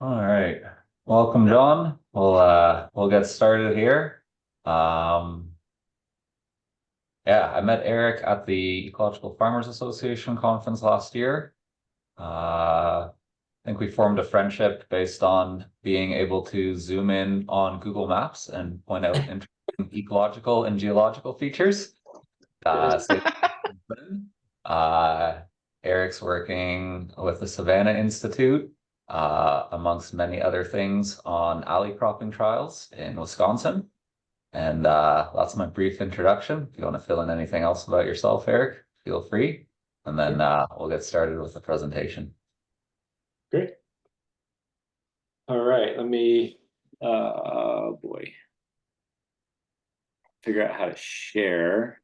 All right. Welcome, John. We'll get started here. Um, yeah, I met Eric at the Ecological Farmers Association conference last year. I think we formed a friendship based on being able to zoom in on Google Maps and point out interesting ecological and geological features. Good. So uh, Eric's working with the Savanna Institute, amongst many other things, on alley cropping trials in Wisconsin. And that's my brief introduction. If you want to fill in anything else about yourself, Eric, feel free. And then Sure. we'll get started with the presentation. Great. All right. Let me, figure out how to share.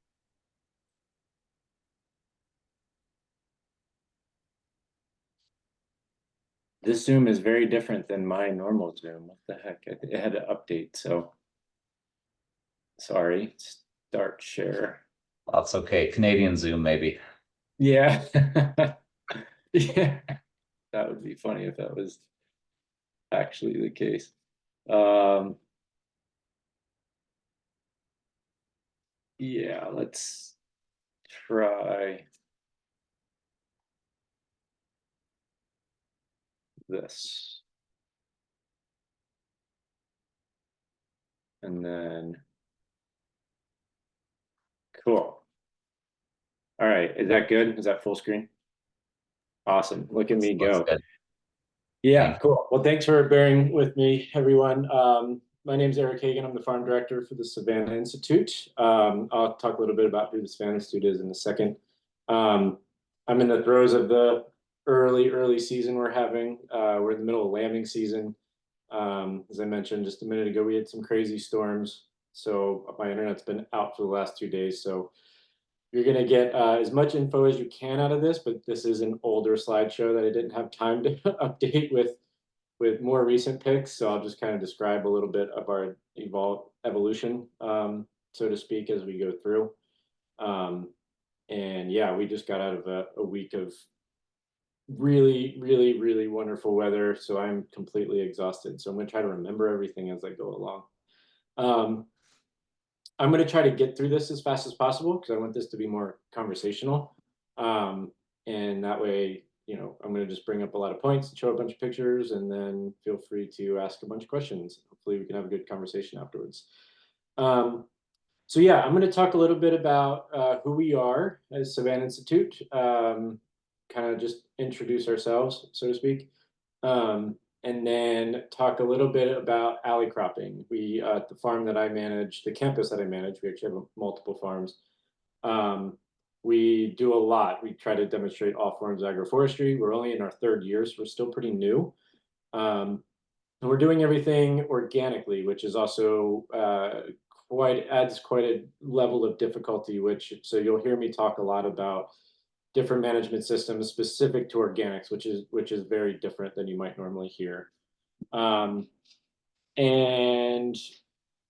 This Zoom is very different than my normal Zoom. What the heck? It had to update, so sorry. Start share. That's okay. Canadian Zoom, maybe. Yeah. Yeah. That would be funny if that was actually the case. Um, yeah, let's try this. And then, cool. All right. Is that good? Is that full screen? Awesome. Look at me Looks go. good. Yeah, Thank you. cool. Well, thanks for bearing with me, everyone. My name is Erik Hagan. I'm the farm director for the Savanna Institute. I'll talk a little bit about who the Savanna Institute is in a second. Um, I'm in the throes of the early season we're having. We're in the middle of lambing season. As I mentioned just a minute ago, we had some crazy storms. So my internet's been out for the last 2 days. So you're going to get as much info as you can out of this, but this is an older slideshow that I didn't have time to update with more recent picks. So I'll just kind of describe a little bit of our evolution, so to speak, as we go through. And yeah, we just got out of a week of really wonderful weather. So I'm completely exhausted. So I'm going to try to remember everything as I go along. Um, I'm going to try to get through this as fast as possible because I want this to be more conversational. And that way, I'm going to just bring up a lot of points and show a bunch of pictures, and then feel free to ask a bunch of questions. Hopefully, we can have a good conversation afterwards. So yeah, I'm going to talk a little bit about who we are as Savanna Institute, kind of just introduce ourselves, so to speak. And then talk a little bit about alley cropping. We, the farm that I manage, the campus that I manage, we actually have multiple farms. We do a lot. We try to demonstrate all forms of agroforestry. We're only in our third year, so we're still pretty new. And we're doing everything organically, which is also adds quite a level of difficulty, so you'll hear me talk a lot about different management systems specific to organics, which is very different than you might normally hear. Um, and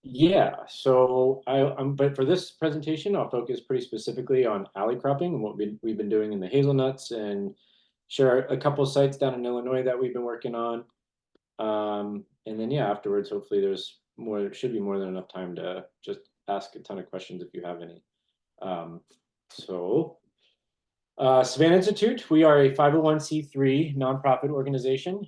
yeah, so but for this presentation, I'll focus pretty specifically on alley cropping and what we've been doing in the hazelnuts, and share a couple of sites down in Illinois that we've been working on. And then yeah, afterwards, hopefully there should be more than enough time to just ask a ton of questions if you have any. Um, so Savanna Institute, we are a 501c3 nonprofit organization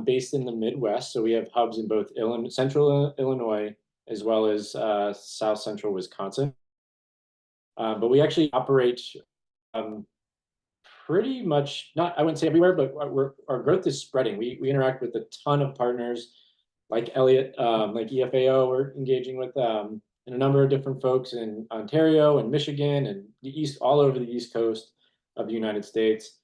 based in the Midwest. So we have hubs in both central Illinois as well as south central Wisconsin. But we actually operate um, pretty much, not, I wouldn't say everywhere, but our growth is spreading. We interact with a ton of partners like Elliott, like EFAO, we're engaging with and a number of different folks in Ontario and Michigan and all over the East Coast of the United States,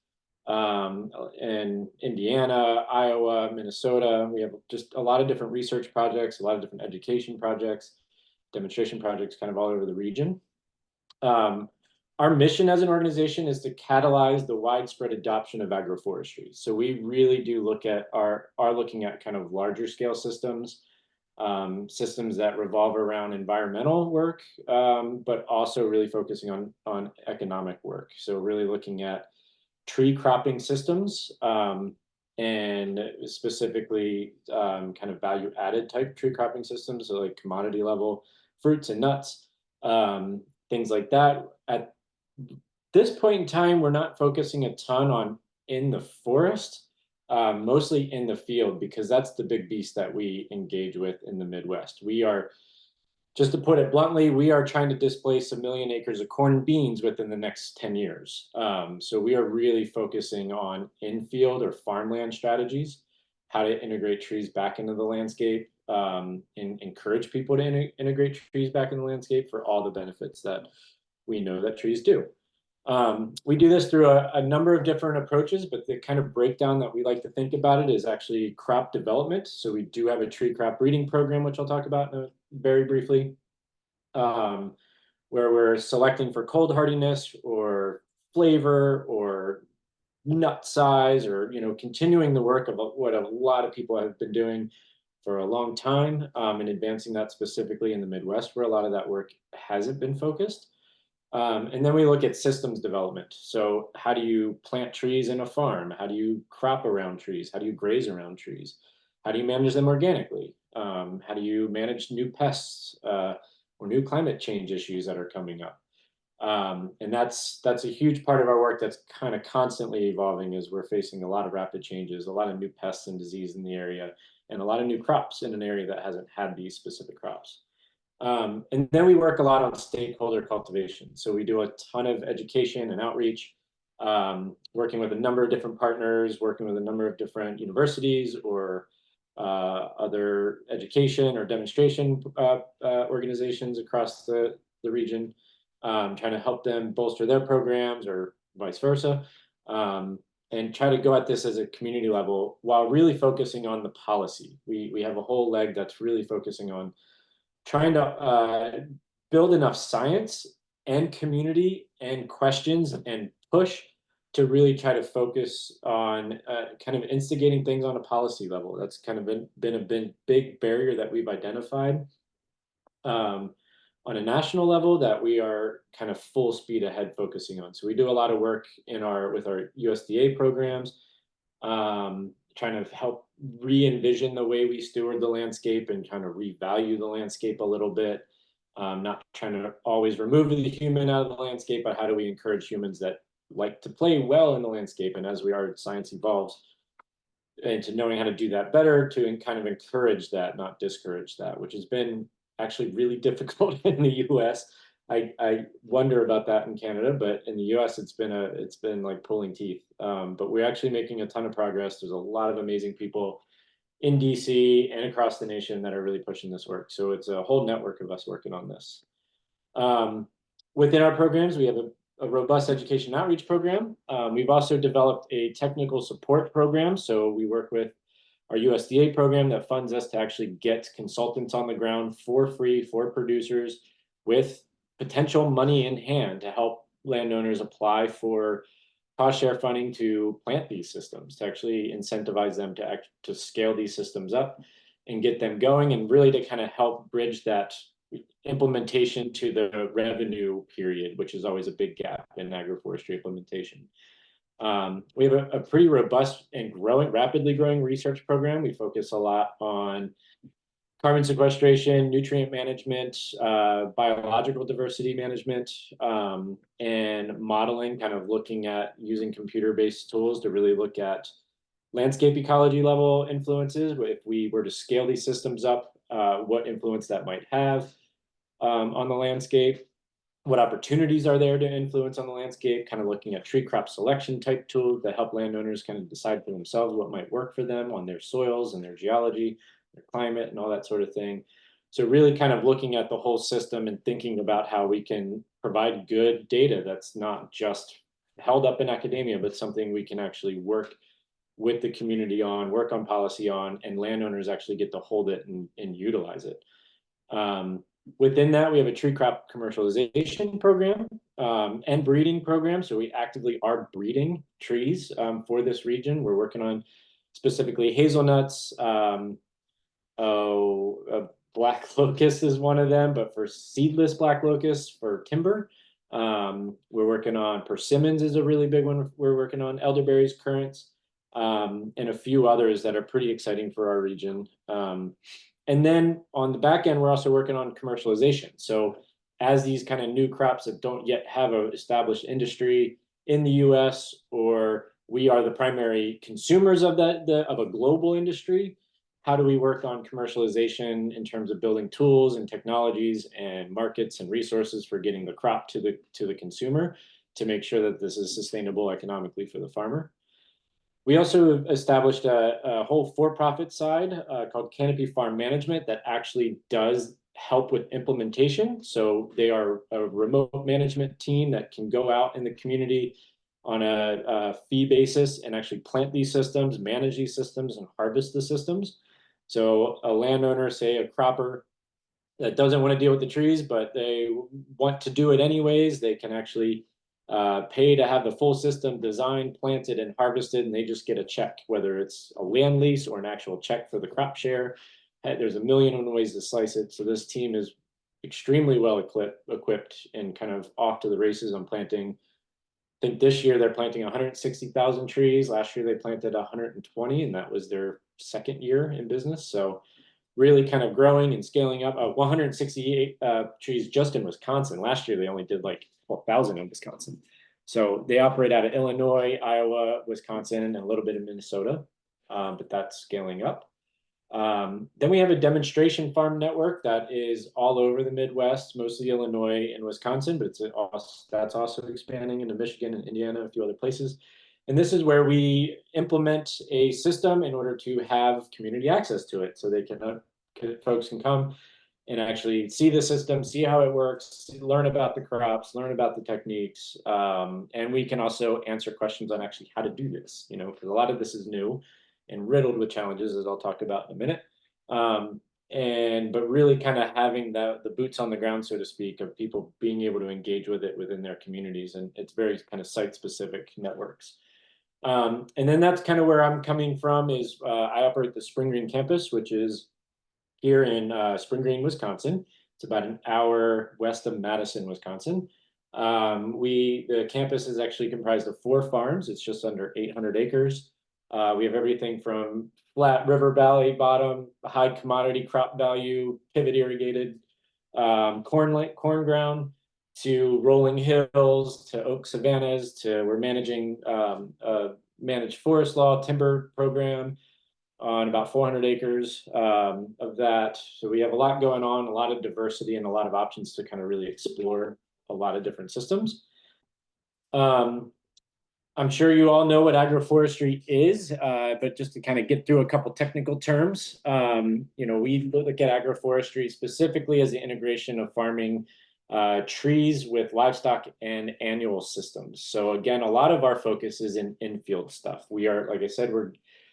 and Indiana, Iowa, Minnesota. We have just a lot of different research projects, a lot of different education projects, demonstration projects, kind of all over the region. Our mission as an organization is to catalyze the widespread adoption of agroforestry. So we really do are looking at kind of larger scale systems, systems that revolve around environmental work, but also really focusing on economic work. So really looking at tree cropping systems, and specifically kind of value added type tree cropping systems, so like commodity level fruits and nuts, things like that. At this point in time, we're not focusing a ton on in the forest, mostly in the field, because that's the big beast that we engage with in the Midwest. We are, just to put it bluntly, we are trying to displace 1 million acres of corn and beans within the next 10 years. So we are really focusing on infield or farmland strategies, how to integrate trees back into the landscape, and encourage people to integrate trees back in the landscape for all the benefits that we know that trees do. We do this through a number of different approaches, but the kind of breakdown that we like to think about it is actually crop development. So we do have a tree crop breeding program, which I'll talk about very briefly, where we're selecting for cold hardiness or flavor or nut size, or continuing the work of what a lot of people have been doing for a long time, and advancing that specifically in the Midwest, where a lot of that work hasn't been focused. And then we look at systems development. So how do you plant trees in a farm? How do you crop around trees? How do you graze around trees? How do you manage them organically? How do you manage new pests or new climate change issues that are coming up? And that's a huge part of our work that's kind of constantly evolving, as we're facing a lot of rapid changes, a lot of new pests and disease in the area, and a lot of new crops in an area that hasn't had these specific crops. And then we work a lot on stakeholder cultivation. So we do a ton of education and outreach, working with a number of different partners, working with a number of different universities or other education or demonstration organizations across the region, trying to help them bolster their programs or vice versa, and try to go at this as a community level while really focusing on the policy. We have a whole leg that's really focusing on trying to build enough science and community and questions and push to really try to focus on kind of instigating things on a policy level. That's kind of been a big barrier that we've identified on a national level that we are kind of full speed ahead focusing on. So we do a lot of work with our USDA programs, trying to help re-envision the way we steward the landscape and kind of revalue the landscape a little bit. Not trying to always remove the human out of the landscape, but how do we encourage humans that like to play well in the landscape, and as science evolves, and to knowing how to do that better, to kind of encourage that, not discourage that, which has been actually really difficult in the US. I wonder about that in Canada, but in the US, it's been like pulling teeth. But we're actually making a ton of progress. There's a lot of amazing people in DC and across the nation that are really pushing this work. So it's a whole network of us working on this. Within our programs, we have a robust education outreach program. We've also developed a technical support program. So we work with our USDA program that funds us to actually get consultants on the ground for free for producers with potential money in hand to help landowners apply for cost share funding to plant these systems, to actually incentivize them to scale these systems up and get them going, and really to kind of help bridge that implementation to the revenue period, which is always a big gap in agroforestry implementation. We have a pretty robust and rapidly growing research program. We focus a lot on carbon sequestration, nutrient management, biological diversity management, and modeling, kind of looking at using computer-based tools to really look at landscape ecology level influences. If we were to scale these systems up, what influence that might have on the landscape, what opportunities are there to influence on the landscape, kind of looking at tree crop selection type tools that help landowners kind of decide for themselves what might work for them on their soils and their geology, their climate, and all that sort of thing. So really kind of looking at the whole system and thinking about how we can provide good data that's not just held up in academia, but something we can actually work with the community on, work on policy on, and landowners actually get to hold it and utilize it. Within that, we have a tree crop commercialization program and breeding program. So we actively are breeding trees for this region. We're working on specifically hazelnuts. Black locust is one of them, but for seedless black locust for timber. We're working on persimmons is a really big one. We're working on elderberries, currants. and a few others that are pretty exciting for our region. And then on the back end, we're also working on commercialization. So as these kind of new crops that don't yet have an established industry in the US, or we are the primary consumers of of a global industry, how do we work on commercialization in terms of building tools and technologies and markets and resources for getting the crop to the consumer to make sure that this is sustainable economically for the farmer? We also established a whole for-profit side called Canopy Farm Management that actually does help with implementation. So they are a remote management team that can go out in the community on a fee basis and actually plant these systems, manage these systems, and harvest the systems. So a landowner, say a cropper, that doesn't want to deal with the trees, but they want to do it anyways, they can actually pay to have the full system designed, planted, and harvested, and they just get a check, whether it's a land lease or an actual check for the crop share. There's a million ways to slice it. So this team is extremely well equipped and kind of off to the races on planting. I think this year they're planting 160,000 trees. Last year they planted 120, and that was their second year in business. So really kind of growing and scaling up. 168 trees just in Wisconsin. Last year they only did like 12,000 in Wisconsin. So they operate out of Illinois, Iowa, Wisconsin, and a little bit of Minnesota, but that's scaling up. Then we have a demonstration farm network that is all over the Midwest, mostly Illinois and Wisconsin, but that's also expanding into Michigan and Indiana, a few other places. And this is where we implement a system in order to have community access to it. So they folks can come and actually see the system, see how it works, learn about the crops, learn about the techniques. And we can also answer questions on actually how to do this, because a lot of this is new and riddled with challenges, as I'll talk about in a minute. But really kind of having the boots on the ground, so to speak, of people being able to engage with it within their communities. And it's very kind of site-specific networks. And then that's kind of where I'm coming from is I operate the Spring Green campus, which is here in Spring Green, Wisconsin. It's about an hour west of Madison, Wisconsin. The campus is actually comprised of 4 farms. It's just under 800 acres. We have everything from flat river valley bottom, high commodity crop value, pivot irrigated corn ground, to rolling hills, to oak savannas, to we're managing managed forest law timber program on about 400 acres of that. So we have a lot going on, a lot of diversity, and a lot of options to kind of really explore a lot of different systems. I'm sure you all know what agroforestry is, but just to kind of get through a couple technical terms, we look at agroforestry specifically as the integration of farming trees with livestock and annual systems. So again, a lot of our focus is in infield stuff. We are, like I said, we're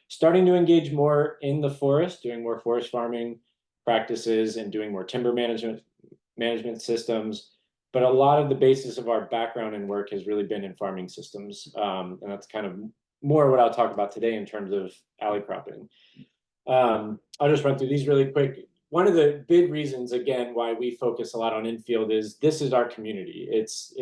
starting to engage more in the forest, doing more forest farming practices and doing more timber management systems. But a lot of the basis of our background and work has really been in farming systems. And that's kind of more what I'll talk about today in terms of alley cropping. I'll just run through these really quick. One of the big reasons, again, why we focus a lot on infield is this is our community. It's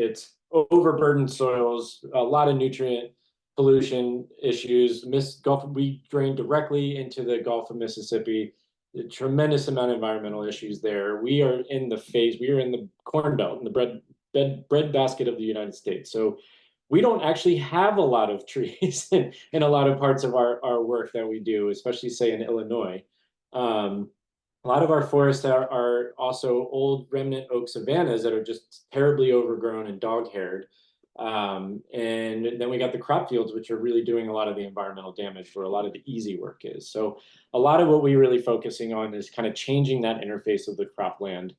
overburdened soils, a lot of nutrient pollution issues. We drain directly into the Gulf of Mississippi. A tremendous amount of environmental issues there. We are in the corn belt, in the bread basket of the United States. So we don't actually have a lot of trees in a lot of parts of our work that we do, especially say in Illinois. A lot of our forests are also old remnant oak savannas that are just terribly overgrown and dog-haired. And then we got the crop fields, which are really doing a lot of the environmental damage where a lot of the easy work is. So a lot of what we're really focusing on is kind of changing that interface of the cropland,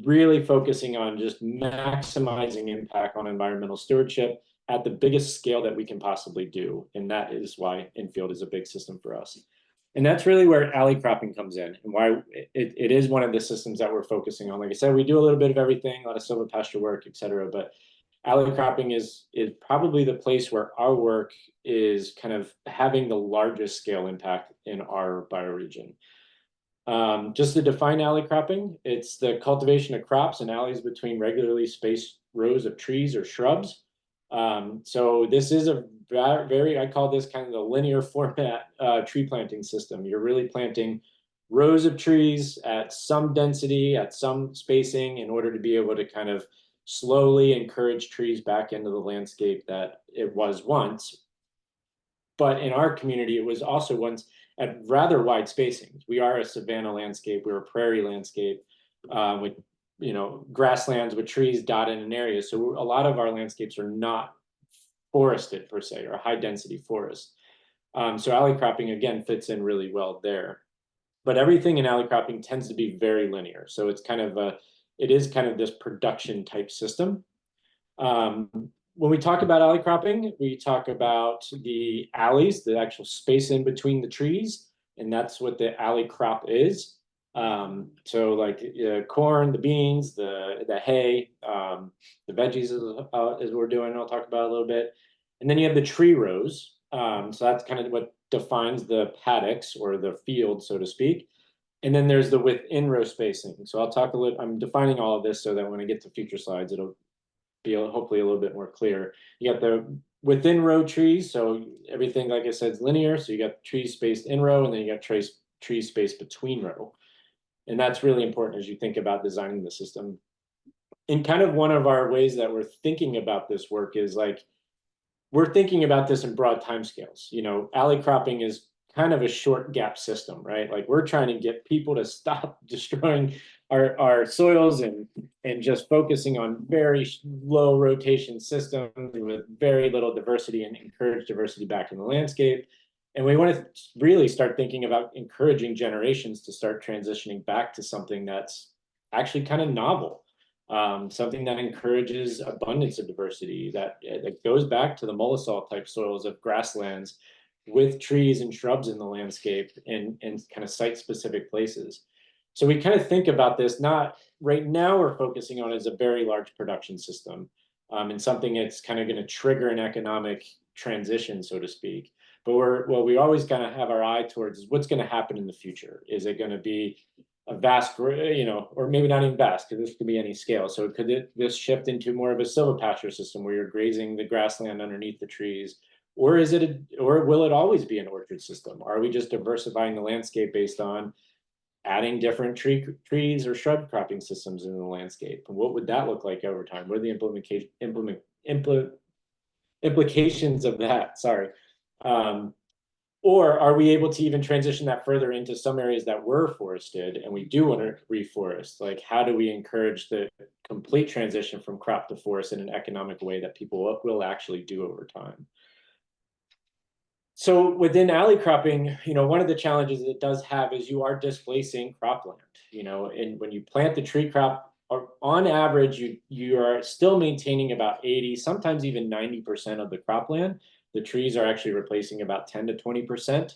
really focusing on just maximizing impact on environmental stewardship at the biggest scale that we can possibly do. And that is why infield is a big system for us. And that's really where alley cropping comes in and why it is one of the systems that we're focusing on. Like I said, we do a little bit of everything, a lot of silvopasture work, et cetera, but alley cropping is probably the place where our work is kind of having the largest scale impact in our bioregion. Just to define alley cropping, it's the cultivation of crops and alleys between regularly spaced rows of trees or shrubs. So this is a very, I call this kind of the linear format tree planting system. You're really planting rows of trees at some density, at some spacing, in order to be able to kind of slowly encourage trees back into the landscape that it was once. But in our community, it was also once at rather wide spacings. We are a savanna landscape, we're a prairie landscape with grasslands with trees dotted in areas. So a lot of our landscapes are not forested per se, or high density forest. So alley cropping again fits in really well there. But everything in alley cropping tends to be very linear. So it's kind of it is kind of this production type system. When we talk about alley cropping, we talk about the alleys, the actual space in between the trees, and that's what the alley crop is. So like corn, the beans, the hay, the veggies is we're doing, I'll talk about a little bit. And then you have the tree rows. So that's kind of what defines the paddocks or the field, so to speak. And then there's the within row spacing. So I'll talk a little, I'm defining all of this so that when I get to future slides, it'll be hopefully a little bit more clear. You got the within row trees. So everything, like I said, is linear. So you got trees spaced in row, and then you got trees spaced between row. And that's really important as you think about designing the system. And kind of one of our ways that we're thinking about this work is like, we're thinking about this in broad timescales. Alley cropping is kind of a short gap system, right? Like we're trying to get people to stop destroying our soils and just focusing on very low rotation systems with very little diversity and encourage diversity back in the landscape. And we want to really start thinking about encouraging generations to start transitioning back to something that's actually kind of novel, something that encourages abundance of diversity, that goes back to the mollisol type soils of grasslands with trees and shrubs in the landscape and kind of site specific places. So we kind of think about this, not right now we're focusing on as a very large production system, and something that's kind of going to trigger an economic transition, so to speak. But we always kind of have our eye towards is what's going to happen in the future. Is it going to be a vast, or maybe not even vast, because this could be any scale. So could this shift into more of a silvopasture system where you're grazing the grassland underneath the trees? Or or will it always be an orchard system? Are we just diversifying the landscape based on adding different trees or shrub cropping systems in the landscape? And what would that look like over time? What are the implications of that? Sorry. Or are we able to even transition that further into some areas that were forested and we do want to reforest? Like, how do we encourage the complete transition from crop to forest in an economic way that people will actually do over time? So within alley cropping, one of the challenges it does have is you are displacing cropland, and when you plant the tree crop, on average, you are still maintaining about 80, sometimes even 90% of the cropland. The trees are actually replacing about 10 to 20%.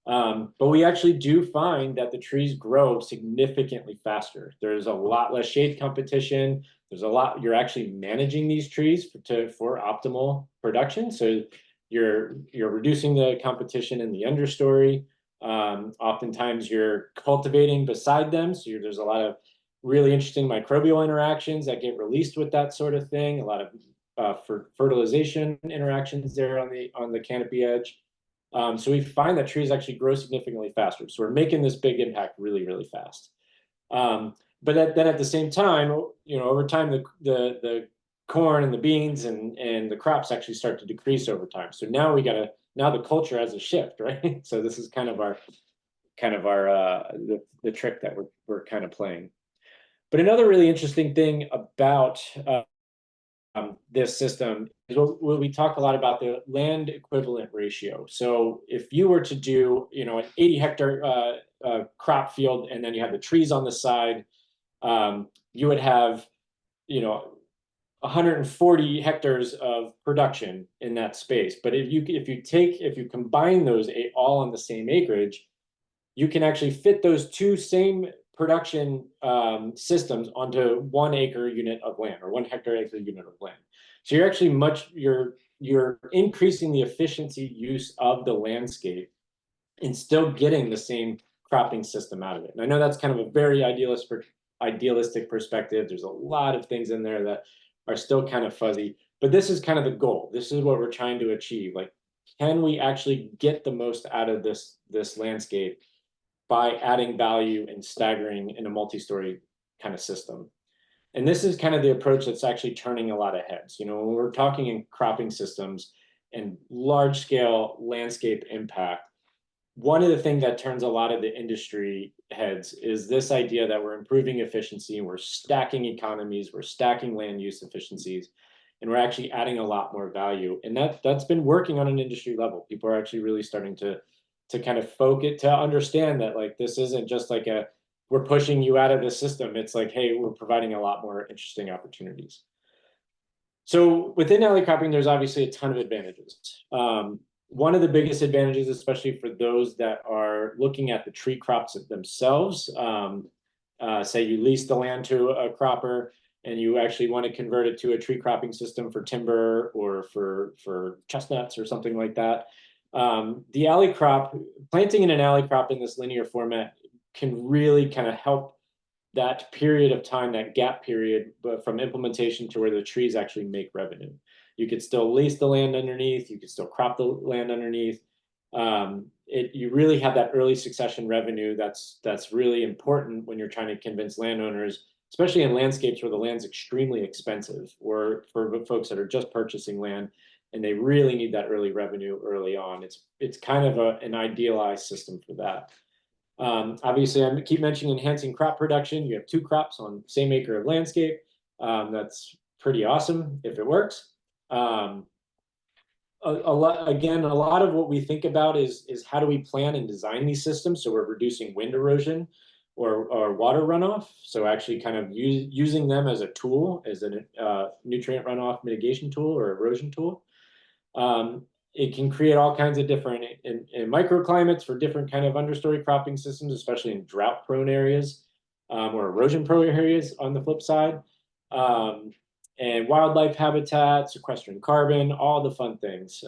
But we actually do find that the trees grow significantly faster. There's a lot less shade competition. You're actually managing these trees for optimal production. So you're reducing the competition in the understory. Oftentimes you're cultivating beside them. So there's a lot of really interesting microbial interactions that get released with that sort of thing. A lot of fertilization interactions there on the canopy edge. So we find that trees actually grow significantly faster. So we're making this big impact really, really fast. But then at the same time, over time, the corn and the beans and the crops actually start to decrease over time. So now the culture has a shift, right? So this is kind of our the trick that we're kind of playing. But another really interesting thing about this system is what we talk a lot about, the land equivalent ratio. So if you were to do, an 80 hectare crop field, and then you have the trees on the side, you would have, 140 hectares of production in that space. But if you combine those all on the same acreage, you can actually fit those two same production systems onto 1 acre unit of land, or 1 hectare acre unit of land. So you're actually you're increasing the efficiency use of the landscape and still getting the same cropping system out of it. And I know that's kind of a very idealistic perspective. There's a lot of things in there that are still kind of fuzzy, But this is kind of the goal. This is what we're trying to achieve. Like, can we actually get the most out of this landscape by adding value and staggering in a multi-story kind of system? And this is kind of the approach that's actually turning a lot of heads. You know, when we're talking in cropping systems and large scale landscape impact, one of the things that turns a lot of the industry heads is this idea that we're improving efficiency, we're stacking economies, we're stacking land use efficiencies, and we're actually adding a lot more value. And that's been working on an industry level. People are actually really starting to kind of focus, to understand that, like, this isn't just like a, we're pushing you out of the system. It's like, hey, we're providing a lot more interesting opportunities. So within alley cropping, there's obviously a ton of advantages. One of the biggest advantages, especially for those that are looking at the tree crops themselves, say you lease the land to a cropper and you actually want to convert it to a tree cropping system for timber or for chestnuts or something like that. The alley crop, planting in an alley crop in this linear format can really kind of help that period of time, that gap period, but from implementation to where the trees actually make revenue. You could still lease the land underneath, you could still crop the land underneath. You really have that early succession revenue that's really important when you're trying to convince landowners, especially in landscapes where the land's extremely expensive, or for folks that are just purchasing land and they really need that early revenue early on. It's kind of an idealized system for that. Obviously, I keep mentioning enhancing crop production. You have 2 crops on the same acre of landscape. That's pretty awesome if it works. A lot of what we think about is how do we plan and design these systems so we're reducing wind erosion or water runoff. So actually kind of using them as a tool, as a nutrient runoff mitigation tool or erosion tool. It can create all kinds of different in microclimates for different kind of understory cropping systems, especially in drought-prone areas or erosion-prone areas on the flip side. And wildlife habitat, sequestering carbon, all the fun things.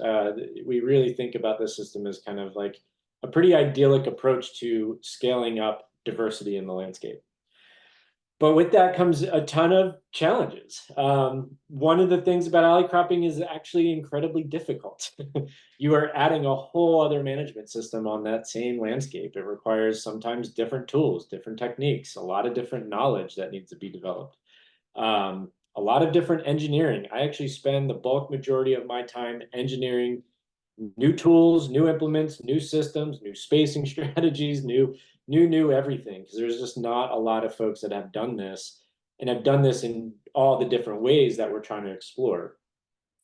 We really think about this system as kind of like a pretty idyllic approach to scaling up diversity in the landscape. But with that comes a ton of challenges. One of the things about alley cropping is actually incredibly difficult. You are adding a whole other management system on that same landscape. It requires sometimes different tools, different techniques, a lot of different knowledge that needs to be developed. A lot of different engineering. I actually spend the bulk majority of my time engineering new tools, new implements, new systems, new spacing strategies, new everything, because there's just not a lot of folks that have done this and have done this in all the different ways that we're trying to explore.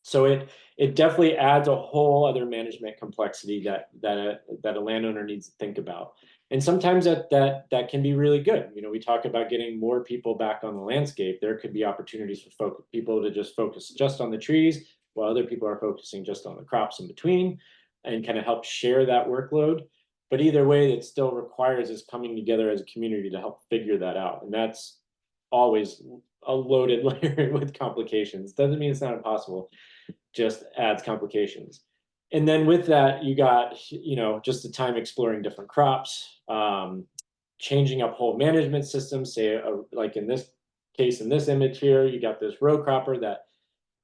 So it definitely adds a whole other management complexity that a landowner needs to think about. And sometimes that can be really good. You know, we talk about getting more people back on the landscape. There could be opportunities for people to just focus just on the trees, while other people are focusing just on the crops in between, and kind of help share that workload. But either way, it still requires us coming together as a community to help figure that out. And that's always a loaded layer with complications. Doesn't mean it's not impossible, just adds complications. And then with that, you got, you know, just the time exploring different crops, changing up whole management systems. Say, like in this case, in this image here, you got this row cropper that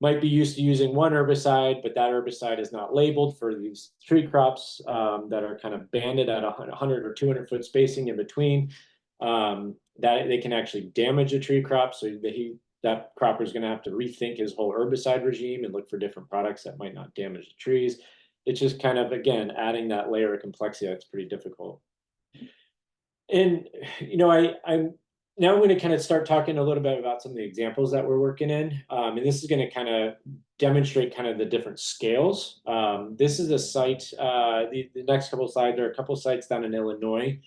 might be used to using one herbicide, but that herbicide is not labeled for these tree crops that are kind of banded at 100 or 200-foot spacing in between. That they can actually damage a tree crop, so that cropper is going to have to rethink his whole herbicide regime and look for different products that might not damage the trees. It's just kind of, again, adding that layer of complexity that's pretty difficult. And, you know, I'm now going to kind of start talking a little bit about some of the examples that we're working in. And this is going to kind of demonstrate kind of the different scales. This is a site, the next couple of slides are a couple of sites down in Illinois,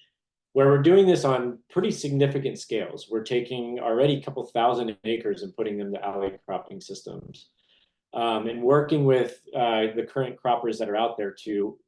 where we're doing this on pretty significant scales. We're taking already a couple thousand acres and putting them to alley cropping systems. And working with the current croppers that are out there to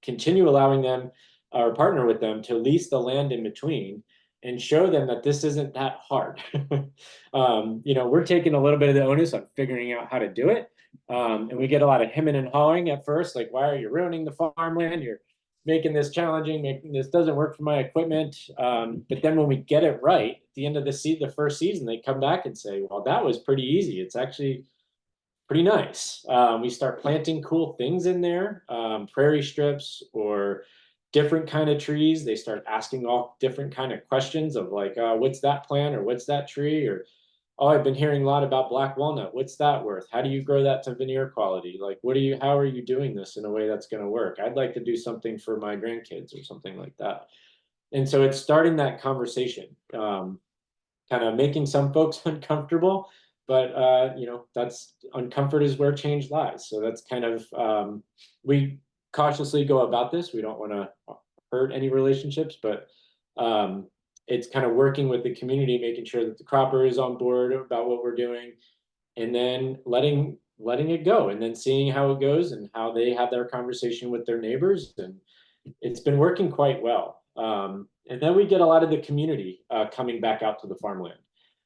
continue allowing them or partner with them to lease the land in between and show them that this isn't that hard. You know, we're taking a little bit of the onus on figuring out how to do it. And we get a lot of hemming and hawing at first, like, why are you ruining the farmland? You're making this challenging, this doesn't work for my equipment. But then when we get it right, at the end of the first season, they come back and say, well, that was pretty easy. It's actually pretty nice. We start planting cool things in there, prairie strips or different kind of trees. They start asking all different kind of questions of like, what's that plant or what's that tree? Or, oh, I've been hearing a lot about black walnut. What's that worth? How do you grow that to veneer quality? Like, how are you doing this in a way that's going to work? I'd like to do something for my grandkids or something like that. And so it's starting that conversation, kind of making some folks uncomfortable, but that's uncomfort is where change lies. So that's kind of we cautiously go about this. We don't want to hurt any relationships, but it's kind of working with the community, making sure that the cropper is on board about what we're doing, and then letting it go, and then seeing how it goes and how they have their conversation with their neighbors, and it's been working quite well. And then we get a lot of the community coming back out to the farmland.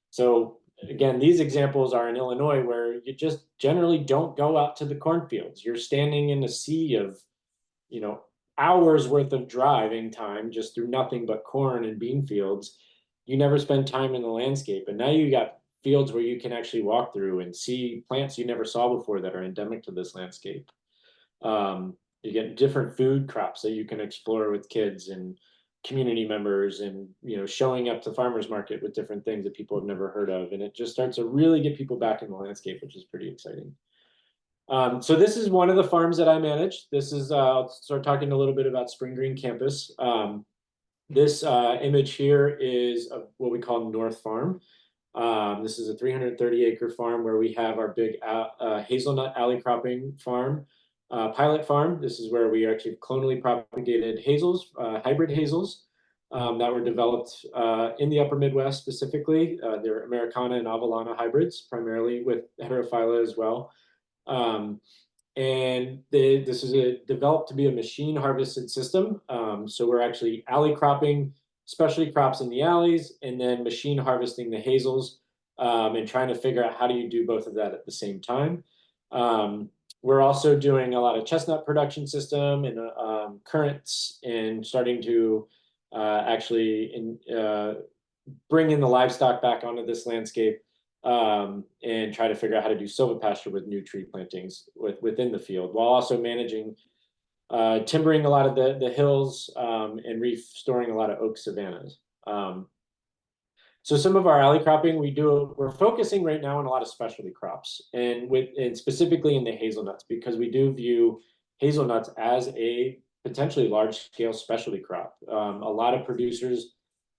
So again, these examples are in Illinois where you just generally don't go out to the cornfields. You're standing in a sea of, hours worth of driving time just through nothing but corn and bean fields. You never spend time in the landscape. And now you got fields where you can actually walk through and see plants you never saw before that are endemic to this landscape. You get different food crops that you can explore with kids and community members, and showing up to farmers market with different things that people have never heard of, and it just starts to really get people back in the landscape, which is pretty exciting. So this is one of the farms that I manage. This is I'll start talking a little bit about Spring Green Campus. This image here is what we call North Farm. This is a 330-acre farm where we have our big hazelnut alley cropping farm. Pilot farm. This is where we actually clonally propagated hazels, hybrid hazels that were developed in the upper Midwest specifically. They're Americana and Avalana hybrids, primarily with heterophylla as well. This is developed to be a machine harvested system. So we're actually alley cropping specialty crops in the alleys and then machine harvesting the hazels, and trying to figure out how do you do both of that at the same time. We're also doing a lot of chestnut production system and currants, and starting to actually bring in the livestock back onto this landscape, and try to figure out how to do silvopasture with new tree plantings within the field, while also managing timbering a lot of the hills, and restoring a lot of oak savannas. So some of our alley cropping we're focusing right now on a lot of specialty crops, and specifically in the hazelnuts, because we do view hazelnuts as a potentially large scale specialty crop. A lot of producers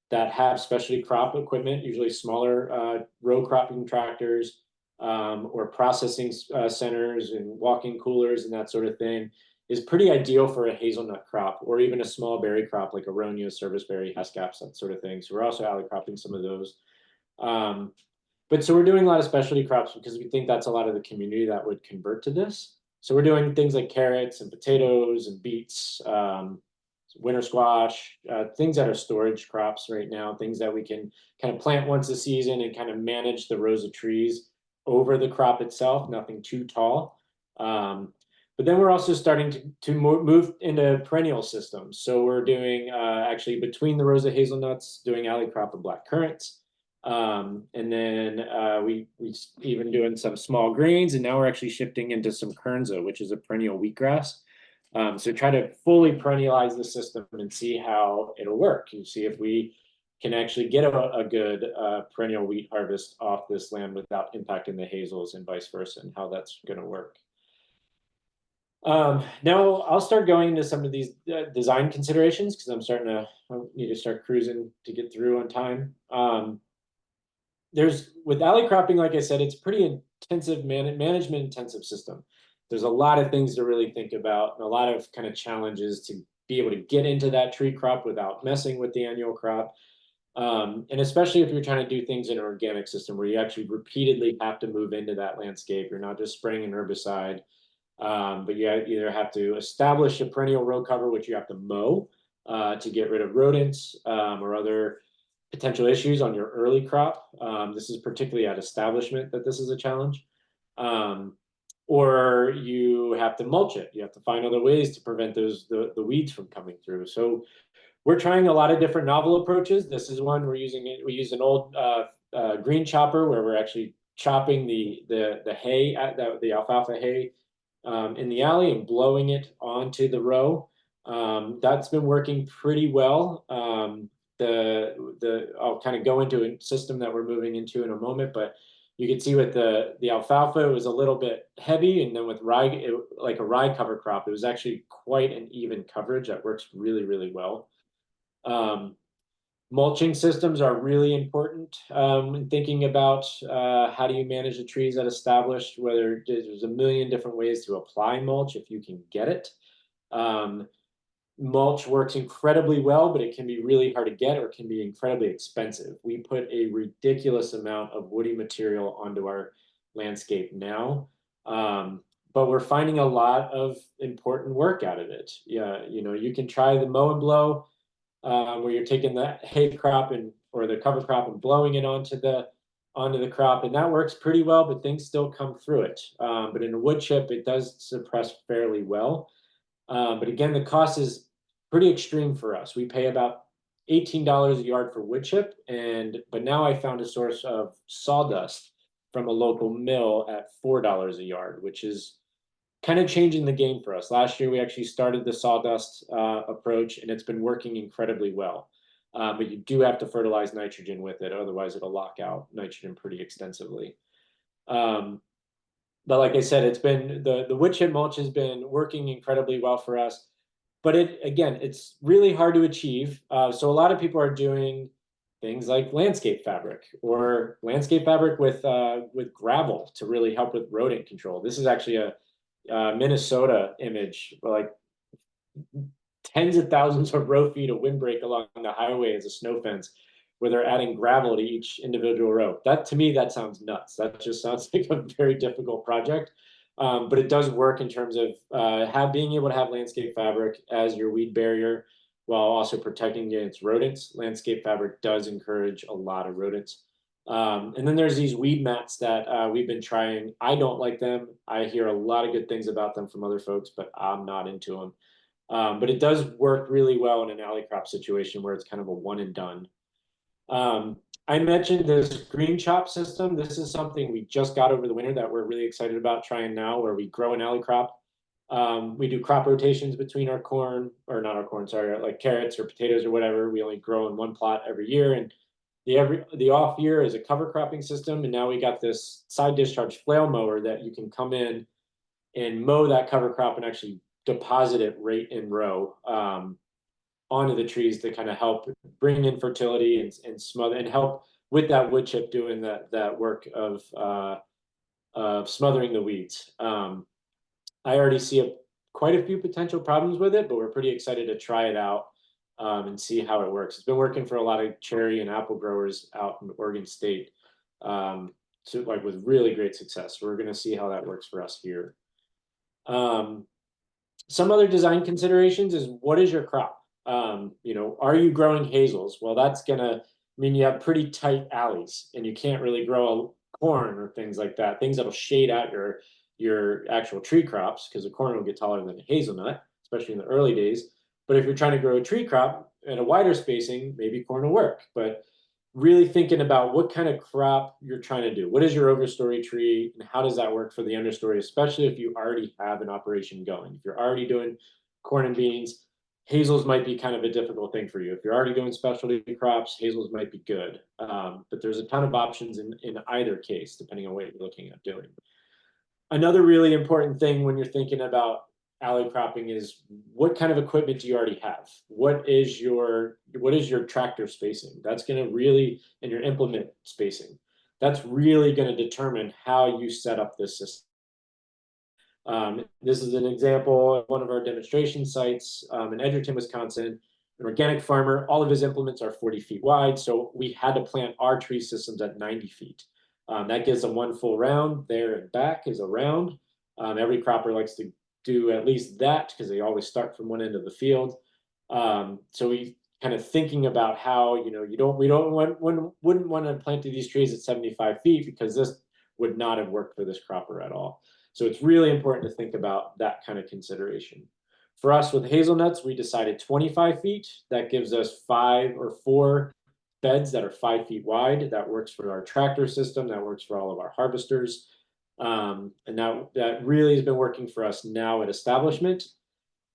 that have specialty crop equipment, usually smaller row cropping tractors, or processing centers and walk-in coolers and that sort of thing, is pretty ideal for a hazelnut crop, or even a small berry crop like aronia, serviceberry, haskaps, that sort of thing. So we're also alley cropping some of those. But so we're doing a lot of specialty crops because we think that's a lot of the community that would convert to this. So we're doing things like carrots and potatoes and beets, winter squash, things that are storage crops right now, things that we can kind of plant once a season and kind of manage the rows of trees over the crop itself, nothing too tall. But then we're also starting to move into perennial systems. So we're doing actually between the rows of hazelnuts, doing alley crop of black currants. And then we even doing some small greens, and now we're actually shifting into some kernza, which is a perennial wheatgrass. So try to fully perennialize the system and see how it'll work. You see if we can actually get a good perennial wheat harvest off this land without impacting the hazels, and vice versa, and how that's going to work. Now I'll start going into some of these design considerations, because I need to start cruising to get through on time. With alley cropping, like I said, it's pretty intensive management intensive system. There's a lot of things to really think about, and a lot of kind of challenges to be able to get into that tree crop without messing with the annual crop. And especially if you're trying to do things in an organic system where you actually repeatedly have to move into that landscape. You're not just spraying an herbicide. But you either have to establish a perennial row cover, which you have to mow to get rid of rodents or other potential issues on your early crop. This is particularly at establishment that this is a challenge. Or you have to mulch it. You have to find other ways to prevent the weeds from coming through. So we're trying a lot of different novel approaches. This is one we use an old green chopper where we're actually chopping the hay, the alfalfa hay in the alley and blowing it onto the row. That's been working pretty well. I'll kind of go into a system that we're moving into in a moment, but you can see with the alfalfa, it was a little bit heavy, and then with rye, like a rye cover crop, it was actually quite an even coverage that works really, really well. Mulching systems are really important in thinking about how do you manage the trees that established, whether there's a million different ways to apply mulch if you can get it. Mulch works incredibly well, but it can be really hard to get or can be incredibly expensive. We put a ridiculous amount of woody material onto our landscape now, but we're finding a lot of important work out of it. Yeah, you know, you can try the mow and blow, where you're taking the hay crop or the cover crop and blowing it onto the crop, and that works pretty well, but things still come through it. But in a wood chip, it does suppress fairly well. But again, the cost is pretty extreme for us. We pay about $18 a yard for wood chip, but now I found a source of sawdust from a local mill at $4 a yard, which is kind of changing the game for us. Last year, we actually started the sawdust approach, and it's been working incredibly well. But you do have to fertilize nitrogen with it, otherwise it'll lock out nitrogen pretty extensively. But like I said, it's been the wood chip mulch has been working incredibly well for us. But it's really hard to achieve. So a lot of people are doing things like landscape fabric with gravel to really help with rodent control. This is actually a Minnesota image, like tens of thousands of row feet of windbreak along the highway as a snow fence, where they're adding gravel to each individual row. That, to me, that sounds nuts. That just sounds like a very difficult project. But it does work in terms of being able to have landscape fabric as your weed barrier while also protecting against rodents. Landscape fabric does encourage a lot of rodents. And then there's these weed mats that we've been trying. I don't like them. I hear a lot of good things about them from other folks, but I'm not into them. But it does work really well in an alley crop situation where it's kind of a one and done. I mentioned this green chop system. This is something we just got over the winter that we're really excited about trying now, where we grow an alley crop. We do crop rotations between our corn, or not our corn, sorry, like carrots or potatoes or whatever. We only grow in one plot every year, and the off year is a cover cropping system. And now we got this side discharge flail mower that you can come in and mow that cover crop and actually deposit it right in row onto the trees to kind of help bring in fertility and smother and help with that wood chip doing that work of smothering the weeds. I already see quite a few potential problems with it, but we're pretty excited to try it out and see how it works. It's been working for a lot of cherry and apple growers out in Oregon State, with really great success. We're going to see how that works for us here. Some other design considerations is, what is your crop? Are you growing hazels? Well, that's gonna mean you have pretty tight alleys, and you can't really grow a corn or things like that, things that'll shade out your actual tree crops, because the corn will get taller than a hazelnut, especially in the early days. But if you're trying to grow a tree crop at a wider spacing, maybe corn will work. But really thinking about what kind of crop you're trying to do. What is your overstory tree, and how does that work for the understory, especially if you already have an operation going. If you're already doing corn and beans, hazels might be kind of a difficult thing for you. If you're already doing specialty crops, hazels might be good. But there's a ton of options in either case, depending on what you're looking at doing. Another really important thing when you're thinking about alley cropping is, what kind of equipment do you already have? What is your tractor spacing? That's going to really, and your implement spacing, that's really going to determine how you set up this system. This is an example of one of our demonstration sites in Edgerton, Wisconsin. An organic farmer, all of his implements are 40 feet wide, so we had to plant our tree systems at 90 feet. That gives them one full round. There and back is a round. Every cropper likes to do at least that, because they always start from one end of the field. So we kind of thinking about how, wouldn't want to plant these trees at 75 feet, because this would not have worked for this cropper at all. So it's really important to think about that kind of consideration. For us with hazelnuts, we decided 25 feet. That gives us 5 or 4 beds that are 5 feet wide. That works for our tractor system. That works for all of our harvesters. And that really has been working for us now at establishment.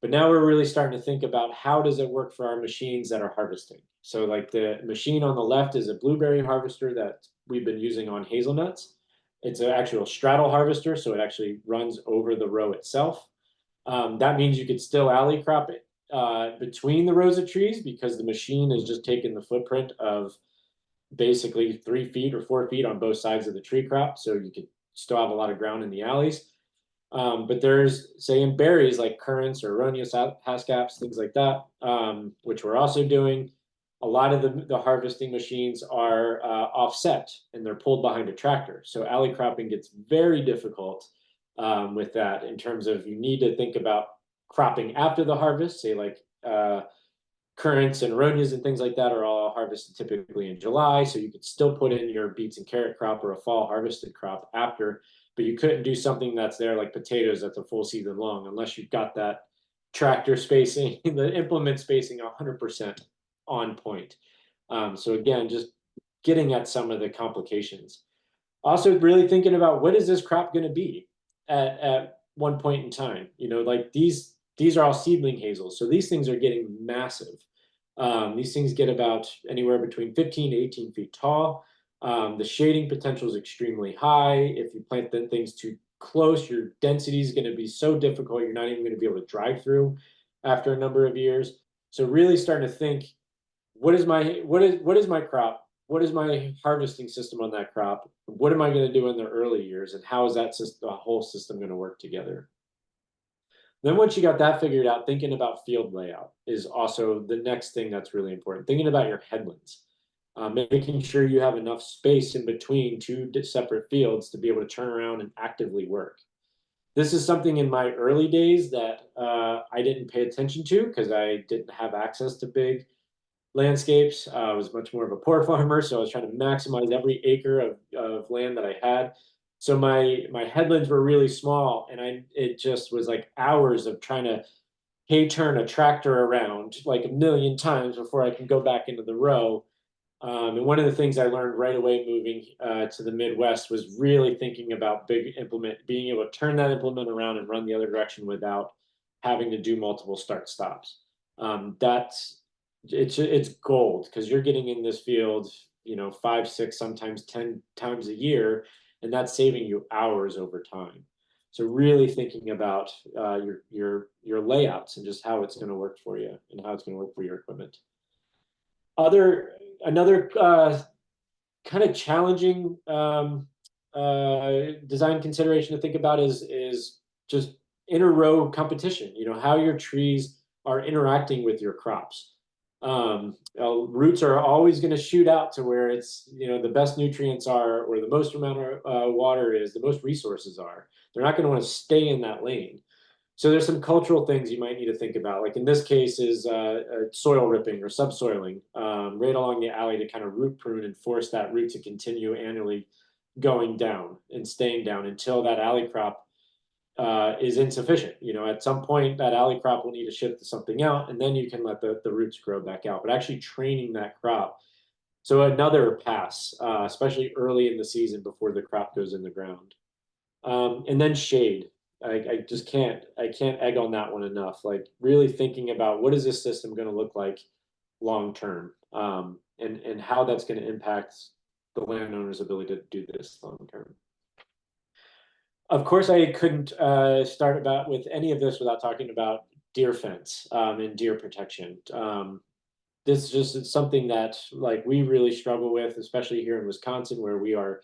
But now we're really starting to think about how does it work for our machines that are harvesting. So like the machine on the left is a blueberry harvester that we've been using on hazelnuts. It's an actual straddle harvester, so it actually runs over the row itself. That means you could still alley crop it between the rows of trees because the machine is just taking the footprint of basically 3 feet or 4 feet on both sides of the tree crop. So you could still have a lot of ground in the alleys. But there's, say, in berries like currants or erroneous haskaps, things like that, which we're also doing. A lot of the harvesting machines are offset and they're pulled behind a tractor. So alley cropping gets very difficult with that in terms of you need to think about cropping after the harvest, say like currants and erroneous and things like that are all harvested typically in July. So you could still put in your beets and carrot crop or a fall harvested crop after, but you couldn't do something that's there like potatoes that's a full season long unless you've got that tractor spacing, the implement spacing 100% on point. So again, just getting at some of the complications. Also really thinking about what is this crop going to be at one point in time. You know, like these are all seedling hazels. So these things are getting massive. These things get about anywhere between 15 to 18 feet tall. The shading potential is extremely high. If you plant things too close, your density is going to be so difficult, you're not even going to be able to drive through after a number of years. So really starting to think, what is my crop? What is my harvesting system on that crop? What am I going to do in the early years? And how is that system, the whole system going to work together? Then once you got that figured out, thinking about field layout is also the next thing that's really important. Thinking about your headlands, making sure you have enough space in between two separate fields to be able to turn around and actively work. This is something in my early days that I didn't pay attention to because I didn't have access to big landscapes. I was much more of a poor farmer, so I was trying to maximize every acre of land that I had. So my headlands were really small, and it just was like hours of trying to turn a tractor around like a million times before I can go back into the row. And one of the things I learned right away moving to the Midwest was really thinking about big implement, being able to turn that implement around and run the other direction without having to do multiple start stops. It's gold because you're getting in this field, you know, 5, 6, sometimes 10 times a year, and that's saving you hours over time. So really thinking about your layouts and just how it's going to work for you and how it's going to work for your equipment. Another kind of challenging design consideration to think about is just inter-row competition. You know, how your trees are interacting with your crops. Roots are always going to shoot out to where it's, you know, the best nutrients are, or the most amount of water is, the most resources are. They're not going to want to stay in that lane. So there's some cultural things you might need to think about. Like in this case is soil ripping or subsoiling right along the alley to kind of root prune and force that root to continue annually going down and staying down until that alley crop is insufficient. You know, at some point that alley crop will need to shift to something else, and then you can let the roots grow back out. But actually training that crop. So another pass, especially early in the season before the crop goes in the ground. And then shade. I can't egg on that one enough. Like really thinking about what is this system going to look like long term, and how that's going to impact the landowner's ability to do this long term. Of course, I couldn't start about with any of this without talking about deer fence and deer protection. This is just something that like we really struggle with, especially here in Wisconsin, where we are,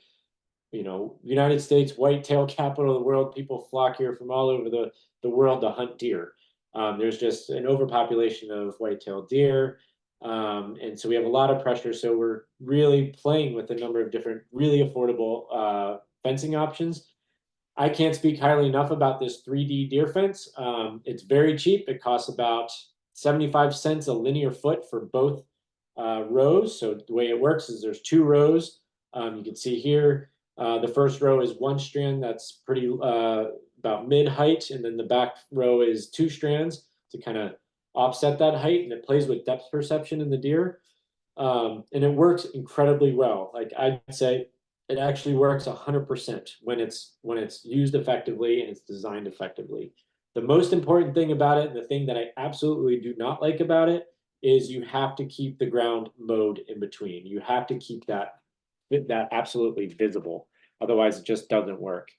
you know, United States whitetail capital of the world. People flock here from all over the world to hunt deer. There's just an overpopulation of white-tailed deer. And so we have a lot of pressure. So we're really playing with a number of different, really affordable fencing options. I can't speak highly enough about this 3D deer fence. It's very cheap. It costs about 75 cents a linear foot for both rows. So the way it works is there's 2 rows. You can see here, the first row is 1 strand that's pretty about mid height, and then the back row is 2 strands to kind of offset that height, and it plays with depth perception in the deer. And it works incredibly well. Like I'd say it actually works 100% when it's used effectively and it's designed effectively. The most important thing about it, and the thing that I absolutely do not like about it, is you have to keep the ground mowed in between. You have to keep that absolutely visible. Otherwise, it just doesn't work.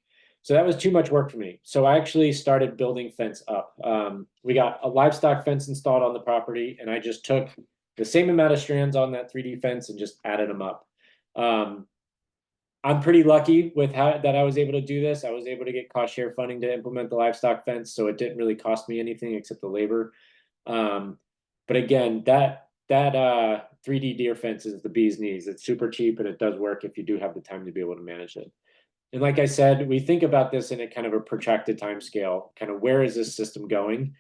So that was too much work for me. So I actually started building fence up. We got a livestock fence installed on the property, and I just took the same amount of strands on that 3D fence and just added them up. I'm pretty lucky with how that I was able to do this. I was able to get cost share funding to implement the livestock fence, so it didn't really cost me anything except the labor. But again, that 3D deer fence is the bee's knees. It's super cheap and it does work if you do have the time to be able to manage it. And like I said, we think about this in a kind of a protracted time scale. Kind of where is this system going?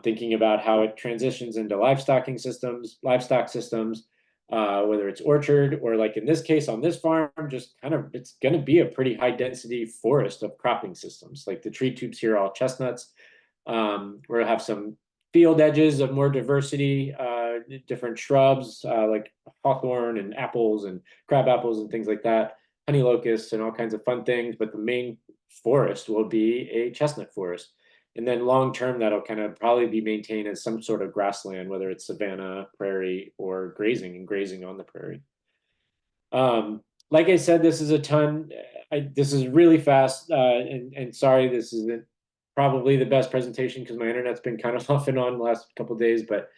Thinking about how it transitions into livestock systems, whether it's orchard or like in this case on this farm, just kind of it's going to be a pretty high density forest of cropping systems. Like the tree tubes here are all chestnuts. We'll have some field edges of more diversity, different shrubs like hawthorn and apples and crab apples and things like that, honey locusts and all kinds of fun things. But the main forest will be a chestnut forest. And then long term, that'll kind of probably be maintained as some sort of grassland, whether it's savanna, prairie, or grazing on the prairie. Like I said, this is a ton. This is really fast, and sorry, this isn't probably the best presentation because my internet's been kind of off and on the last couple of days, but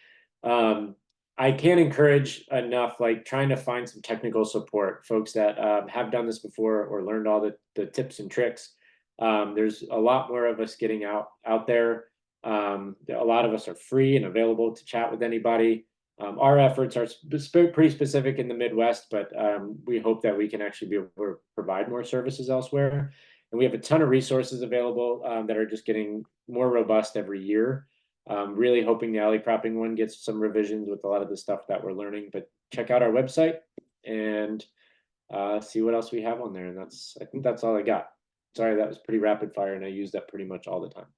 I can't encourage enough, like trying to find some technical support, folks that have done this before or learned all the tips and tricks. There's a lot more of us getting out there. A lot of us are free and available to chat with anybody. Our efforts are pretty specific in the Midwest, but we hope that we can actually be able to provide more services elsewhere. And we have a ton of resources available that are just getting more robust every year. Really hoping the alley cropping one gets some revisions with a lot of the stuff that we're learning. But check out our website and see what else we have on there. And I think that's all I got. Sorry, that was pretty rapid fire and I used that pretty much all the time.